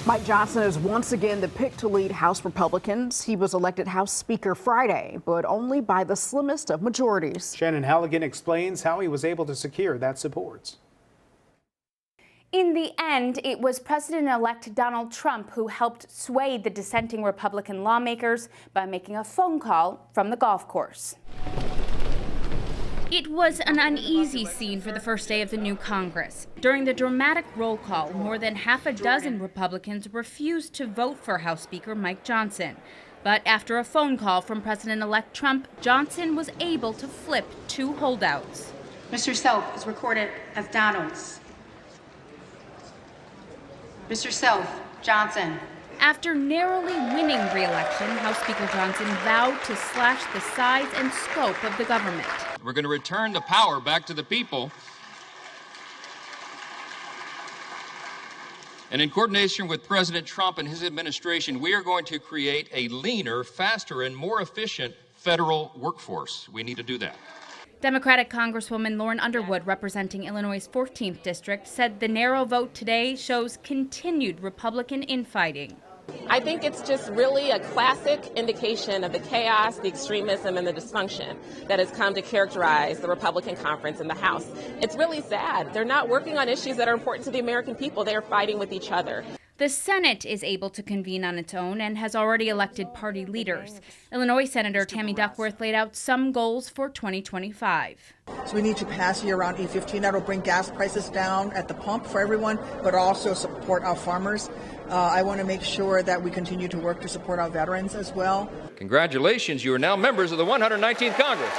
Mike Johnson is once again the pick to lead House Republicans. He was elected House Speaker Friday, but only by the slimmest of majorities. Shannon Halligan explains how he was able to secure that support. In the end, it was President-elect Donald Trump who helped sway the dissenting Republican lawmakers by making a phone call from the golf course. It was an uneasy scene for the first day of the new Congress. During the dramatic roll call, more than half a dozen Republicans refused to vote for House Speaker Mike Johnson. But after a phone call from President-elect Trump, Johnson was able to flip two holdouts. Mr. Self is recorded as Donalds. Mr. Self, Johnson. After narrowly winning re-election, House Speaker Johnson vowed to slash the size and scope of the government. We're going to return the power back to the people. And in coordination with President Trump and his administration, we are going to create a leaner, faster, and more efficient federal workforce. We need to do that. Democratic Congresswoman Lauren Underwood, representing Illinois' 14th District, said the narrow vote today shows continued Republican infighting. I think it's just really a classic indication of the chaos, the extremism, and the dysfunction that has come to characterize the Republican conference in the House. It's really sad. They're not working on issues that are important to the American people. They are fighting with each other. The Senate is able to convene on its own and has already elected party leaders. Illinois Senator Tammy Duckworth laid out some goals for 2025. So we need to pass year-round E15. That will bring gas prices down at the pump for everyone, but also support our farmers. I want to make sure that we continue to work to support our veterans as well. Congratulations, you are now members of the 119th Congress.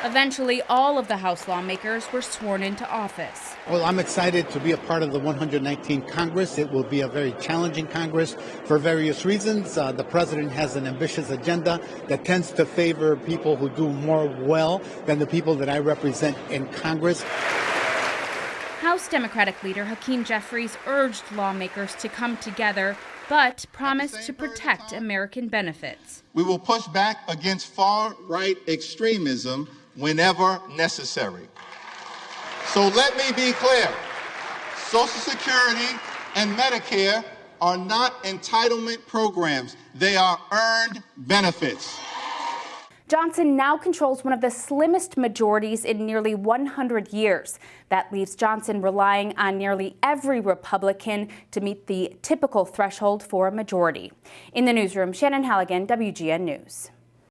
Eventually, all of the House lawmakers were sworn into office. Well, I'm excited to be a part of the 119th Congress. It will be a very challenging Congress for various reasons. The president has an ambitious agenda that tends to favor people who do more well than the people that I represent in Congress. House Democratic leader Hakeem Jeffries urged lawmakers to come together, but promised to protect American benefits. We will push back against far-right extremism whenever necessary. So let me be clear. Social Security and Medicare are not entitlement programs. They are earned benefits. Johnson now controls one of the slimmest majorities in nearly 100 years. That leaves Johnson relying on nearly every Republican to meet the typical threshold for a majority. In the newsroom, Shannon Halligan, WGN News.